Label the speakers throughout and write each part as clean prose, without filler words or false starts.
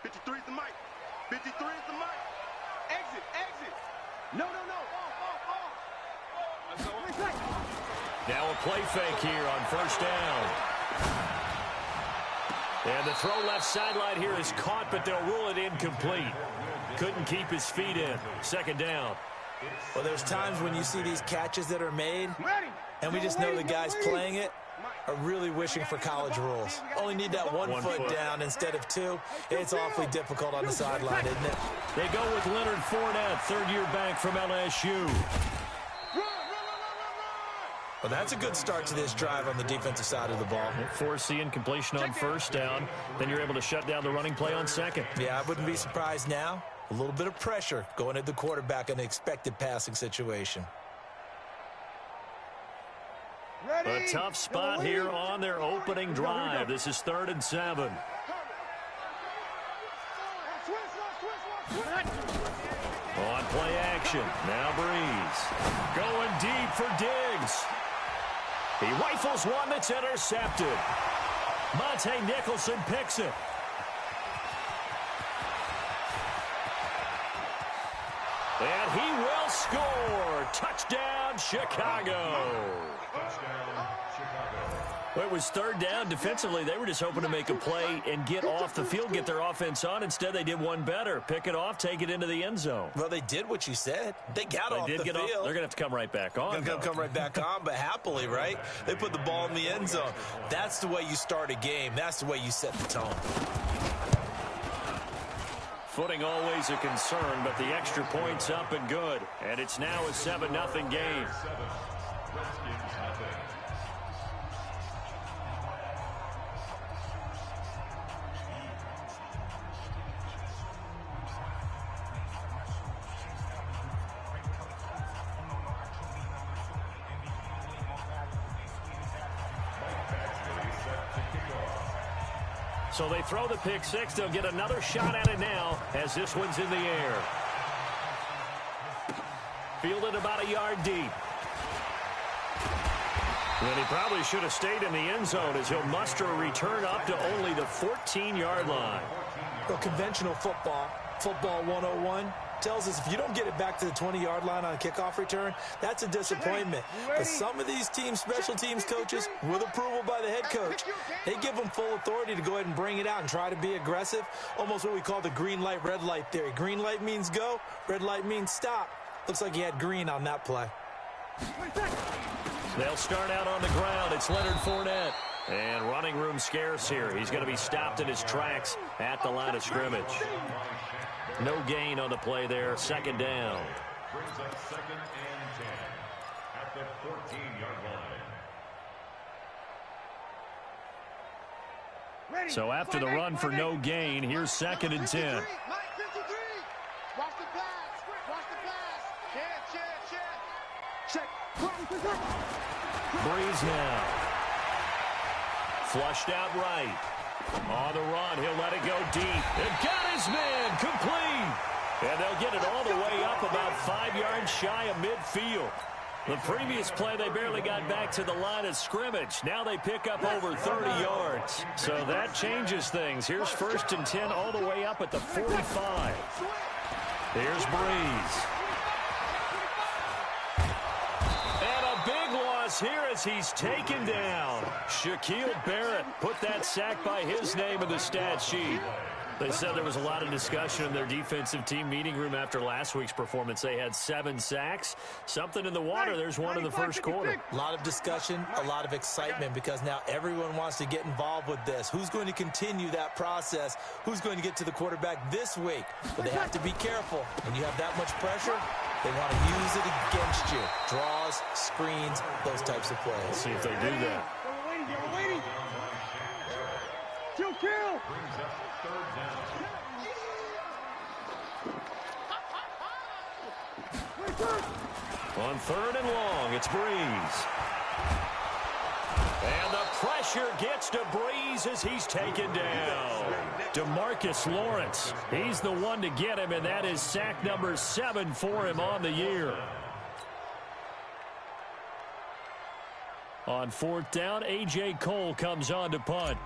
Speaker 1: 53 is the mic. 53 is the mic. Exit, exit. No.
Speaker 2: Now a play fake here on first down. And the throw left sideline here is caught, but they'll rule it incomplete. Couldn't keep his feet in. Second down.
Speaker 3: Well, there's times when you see these catches that are made, and we just know the guys playing it are really wishing for college rules. Only need that one foot down instead of two. It's awfully difficult on the sideline, isn't it?
Speaker 2: They go with Leonard Fournette, third-year back from LSU.
Speaker 3: Well, that's a good start to this drive on the defensive side of the ball.
Speaker 2: Force the incompletion on first down. Then you're able to shut down the running play on second.
Speaker 3: Yeah, I wouldn't be surprised now. A little bit of pressure going at the quarterback in an expected passing situation.
Speaker 2: A tough spot here on their opening drive. This is 3rd and 7. On play action. Now Breeze. Going deep for Diggs. He rifles one that's intercepted. Monte Nicholson picks it. And he will score. Touchdown, Chicago. Well, it was 3rd down. Defensively, they were just hoping to make a play and get off the field, get their offense on. Instead, they did one better. Pick it off, take it into the end zone.
Speaker 3: Well, they did what you said. They got off the field.
Speaker 2: They're going to have to come right back on.
Speaker 3: They're going to come right back on, but happily, right? They put the ball in the end zone. That's the way you start a game. That's the way you set the tone.
Speaker 2: Footing always a concern, but the extra point's up and good. And it's now a 7-0 game. So they throw the pick six. They'll get another shot at it now as this one's in the air. Fielded about a yard deep. And he probably should have stayed in the end zone as he'll muster a return up to only the 14-yard line.
Speaker 3: Well, conventional football 101, tells us if you don't get it back to the 20-yard line on a kickoff return, that's a disappointment. But some of these teams, special teams coaches, with approval by the head coach, they give them full authority to go ahead and bring it out and try to be aggressive, almost what we call the green light, red light theory. Green light means go, red light means stop. Looks like he had green on that play.
Speaker 2: They'll start out on the ground. It's Leonard Fournette. And running room scarce here. He's going to be stopped in his tracks at the line of scrimmage. No gain on the play there. 2nd down.
Speaker 4: Brings up 2nd and 10 at the 14-yard line.
Speaker 2: So after the run for no gain, here's 2nd and 10.
Speaker 1: Watch the pass. Watch the pass. Check.
Speaker 2: Breeze now. Flushed out right. On the run, he'll let it go deep. And got his man complete. And they'll get it all the way up about 5 yards shy of midfield. The previous play, they barely got back to the line of scrimmage. Now they pick up over 30 yards. So that changes things. Here's 1st and 10 all the way up at the 45. Here's Breeze. Here as he's taken down. Shaquille Barrett put that sack by his name in the stat sheet. They said there was a lot of discussion in their defensive team meeting room after last week's performance. They had 7 sacks. Something in the water. There's one in the first quarter.
Speaker 3: A lot of discussion, a lot of excitement because now everyone wants to get involved with this. Who's going to continue that process? Who's going to get to the quarterback this week? But they have to be careful. When you have that much pressure, they want to use it against you. Draws, screens, those types of plays.
Speaker 2: Let's see if they do that.
Speaker 1: We're waiting. Kill.
Speaker 4: Brings up 3rd down.
Speaker 2: On 3rd and long, it's Breeze. And the pressure gets to Breeze as he's taken down. DeMarcus Lawrence, he's the one to get him, and that is sack number 7 for him on the year. On 4th down, A.J. Cole comes on to punt.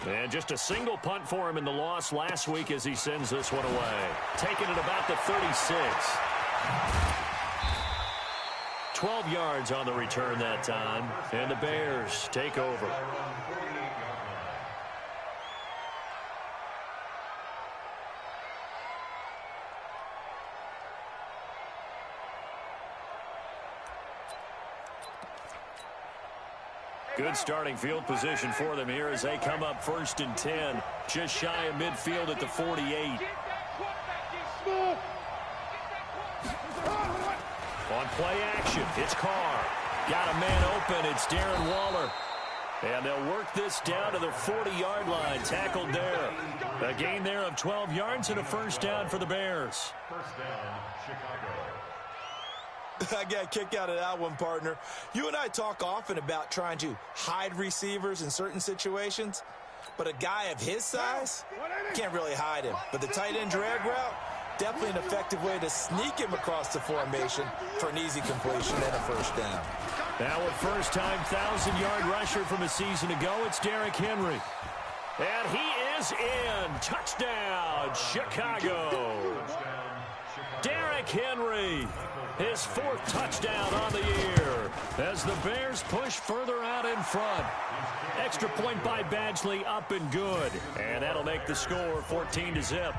Speaker 2: And just a single punt for him in the loss last week as he sends this one away. Taking it about the 36. 12 yards on the return that time. And the Bears take over. Good starting field position for them here as they come up 1st and 10. Just shy of midfield at the 48. On play action, it's Carr. Got a man open, it's Darren Waller. And they'll work this down to the 40-yard line, tackled there. A gain there of 12 yards and a first down for the Bears.
Speaker 4: First down, Chicago.
Speaker 3: I got a kick out of that one, partner. You and I talk often about trying to hide receivers in certain situations, but a guy of his size can't really hide him. But the tight end drag route, definitely an effective way to sneak him across the formation for an easy completion and a first down.
Speaker 2: Now a first-time 1,000-yard rusher from a season ago, it's Derrick Henry. And he is in. Touchdown, Chicago. Derrick Henry, his 4th touchdown on the year as the Bears push further out in front. Extra point by Badgley, up and good. And that'll make the score 14-0.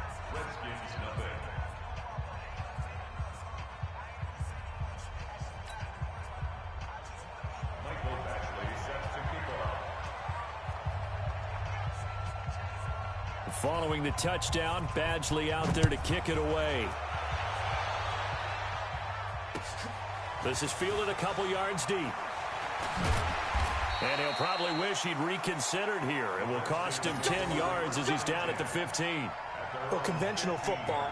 Speaker 2: Following the touchdown, Badgley out there to kick it away. This is fielded a couple yards deep. And he'll probably wish he'd reconsidered here. It will cost him 10 yards as he's down at the 15.
Speaker 3: Well, conventional football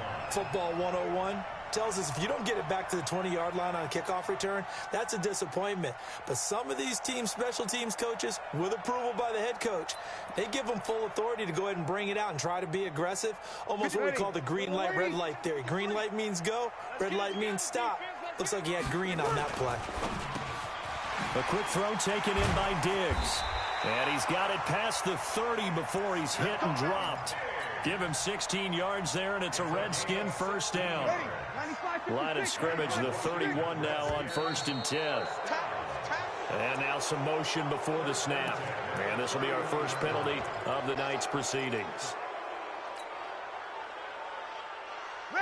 Speaker 3: 101, tells us if you don't get it back to the 20-yard line on a kickoff return, that's a disappointment. But some of these special teams coaches, with approval by the head coach, they give them full authority to go ahead and bring it out and try to be aggressive. Almost what we call the green light, red light theory. Green light means go, red light means stop. Looks like he had green on that play.
Speaker 2: A quick throw taken in by Diggs. And he's got it past the 30 before he's hit and dropped. Give him 16 yards there, and it's a Redskin first down. Line of scrimmage, the 31 now on 1st and 10. And now some motion before the snap. And this will be our first penalty of the night's proceedings.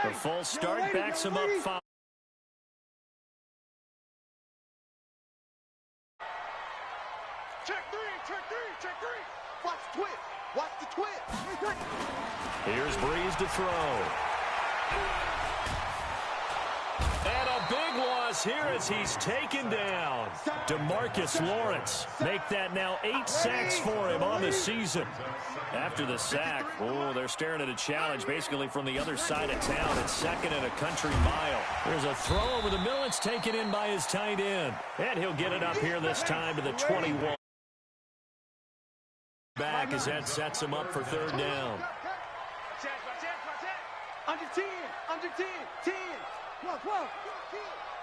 Speaker 2: The false start backs him up 5.
Speaker 1: Check three. Watch the twist. Watch the twist.
Speaker 2: Here's Breeze to throw. And a big loss here as he's taken down. DeMarcus Lawrence. Make that now 8 sacks for him on the season. After the sack, they're staring at a challenge basically from the other side of town. It's 2nd and a country mile. There's a throw over the middle. It's taken in by his tight end. And he'll get it up here this time to the 21. Back as that sets him up for 3rd down.
Speaker 1: Under 10. 10. Come on.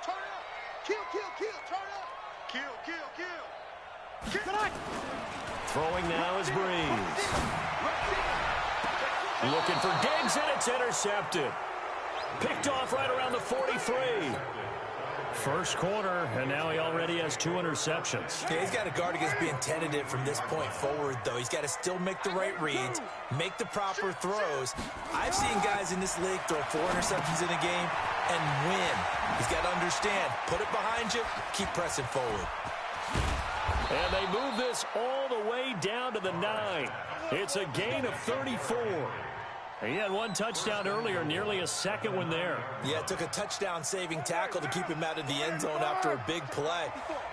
Speaker 1: Turn up. Kill. Turn up. Kill.
Speaker 2: Throwing now is Breeze. Looking for Diggs, and it's intercepted. Picked off right around the 43. First quarter, and now he already has 2 interceptions.
Speaker 3: Yeah, he's got to guard against being tentative from this point forward, though. He's got to still make the right reads, make the proper throws. I've seen guys in this league throw 4 interceptions in a game and win. He's got to understand, put it behind you, keep pressing forward.
Speaker 2: And they move this all the way down to the 9. It's a gain of 34. He had 1 touchdown earlier, nearly a 2nd one there.
Speaker 3: Yeah, it took a touchdown-saving tackle to keep him out of the end zone after a big play.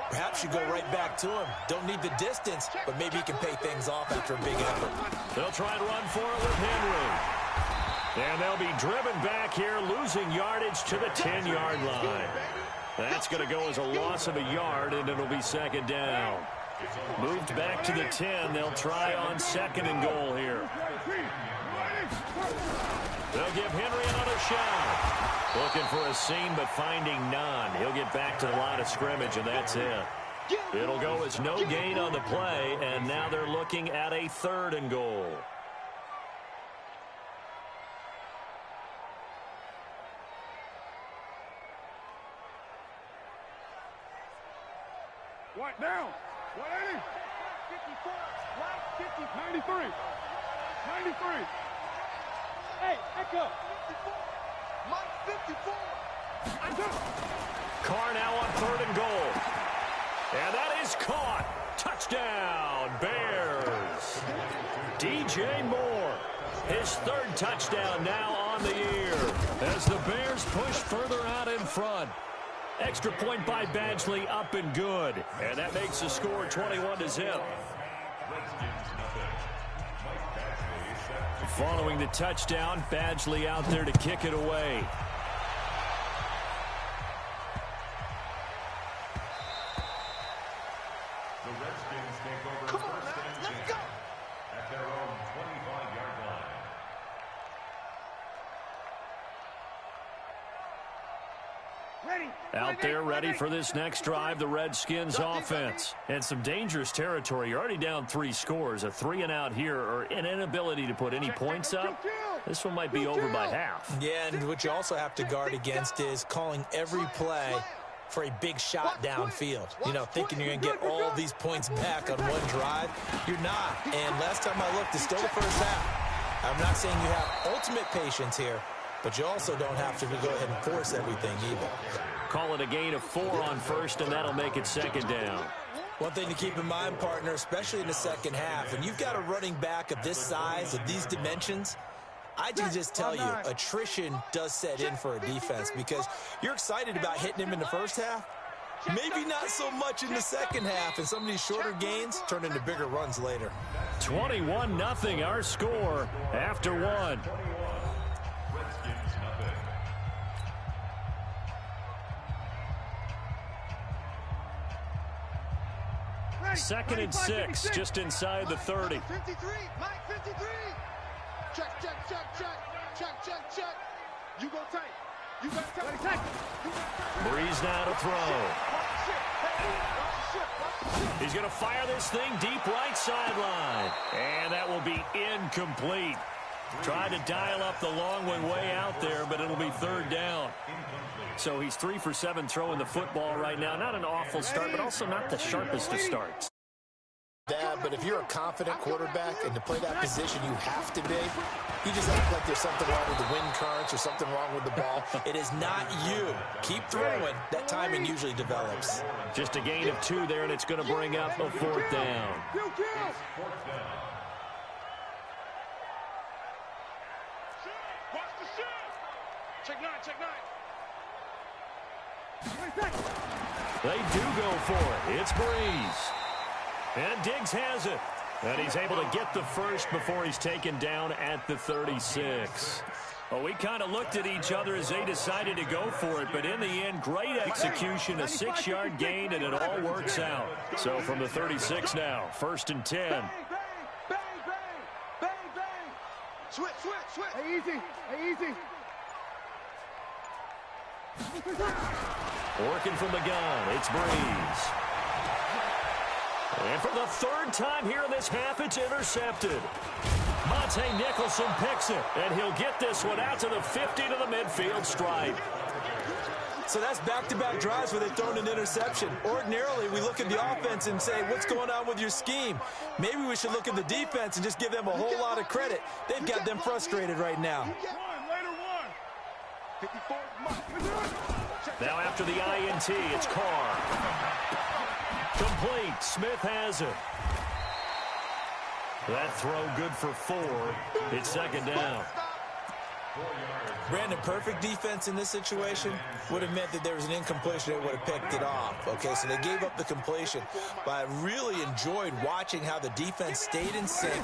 Speaker 3: Perhaps you go right back to him. Don't need the distance, but maybe he can pay things off after a big effort.
Speaker 2: They'll try and run for it with Henry. And they'll be driven back here, losing yardage to the 10-yard line. That's going to go as a loss of a yard, and it'll be 2nd down. Moved back to the 10. They'll try on 2nd and goal here. They'll give Henry another shot. Looking for a seam, but finding none. He'll get back to the line of scrimmage, and that's it. It'll go as no gain on the play, and now they're looking at a 3rd and goal.
Speaker 1: What down? 180. 54. 93. 93. Hey, echo. 54. Mike 54.
Speaker 2: Carr now on 3rd and goal. And that is caught. Touchdown, Bears. DJ Moore, his 3rd touchdown now on the year as the Bears push further out in front. Extra point by Badgley, up and good. And that makes the score 21-0. Following the touchdown, Badgley out there to kick it away.
Speaker 4: The Redskins take over first and 10 at their own 25-yard line.
Speaker 2: Out there ready for this next drive, the Redskins offense. And some dangerous territory. You're already down 3 scores. A 3 and out here, or an inability to put any points up. This one might be over by half.
Speaker 3: Yeah, and what you also have to guard against is calling every play for a big shot downfield. You know, thinking you're going to get all these points back on one drive. You're not. And last time I looked, it's still the first half. I'm not saying you have ultimate patience here, but you also don't have to go ahead and force everything either.
Speaker 2: Call it a gain of 4 on 1st, and that'll make it 2nd down.
Speaker 3: One thing to keep in mind, partner, especially in the second half, when you've got a running back of this size, of these dimensions, I can just tell you, attrition does set in for a defense because you're excited about hitting him in the first half. Maybe not so much in the second half, and some of these shorter gains turn into bigger runs later.
Speaker 2: 21-0 our score after 1. Second and 6, just inside the 30.
Speaker 1: 53, Mike 53. Check, check, check, check, check, check, check. You go tight. You got tight.
Speaker 2: Breeze now to throw. He's going to fire this thing deep right sideline. And that will be incomplete. Tried to dial up the long one way out there, but it'll be 3rd down. So he's 3 for 7 throwing the football right now. Not an awful start, but also not the sharpest of starts.
Speaker 3: But if you're a confident quarterback and to play that position you have to be, you just act like there's something wrong with the wind currents or something wrong with the ball. It is not you. Keep throwing. That timing usually develops.
Speaker 2: Just a gain of 2 there, and it's going to bring up a 4th down.
Speaker 1: Check 9, check 9.
Speaker 2: They do go for it. It's Breeze. And Diggs has it. And he's able to get the first before he's taken down at the 36. Well, we kind of looked at each other as they decided to go for it, but in the end, great execution, a 6-yard gain, and it all works out. So from the 36 now, 1st and 10.
Speaker 1: Bang, bang, bang, bang, bang. Switch, switch, switch. Hey, easy, hey, easy.
Speaker 2: Working from the gun, it's Breeze. And for the 3rd time here in this half, it's intercepted. Monte Nicholson picks it, and he'll get this one out to the 50 to the midfield stripe.
Speaker 3: So that's back-to-back drives where they've thrown an interception. Ordinarily, we look at the offense and say, what's going on with your scheme? Maybe we should look at the defense and just give them a whole lot of credit. They've got them frustrated right now.
Speaker 2: Now after the INT, it's Carr. Complete. Smith has it. That throw good for 4. It's 2nd down.
Speaker 3: Brandon, perfect defense in this situation would have meant that there was an incompletion. They would have picked it off. Okay, so they gave up the completion. But I really enjoyed watching how the defense stayed in sync,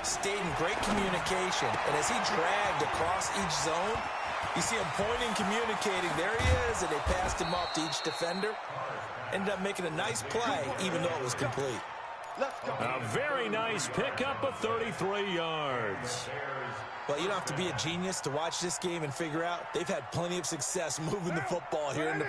Speaker 3: stayed in great communication. And as he dragged across each zone, you see him pointing, communicating. There he is, and they passed him off to each defender. Ended up making a nice play, even though it was complete.
Speaker 2: A very nice pickup of 33 yards.
Speaker 3: Well, you don't have to be a genius to watch this game and figure out they've had plenty of success moving the football here in the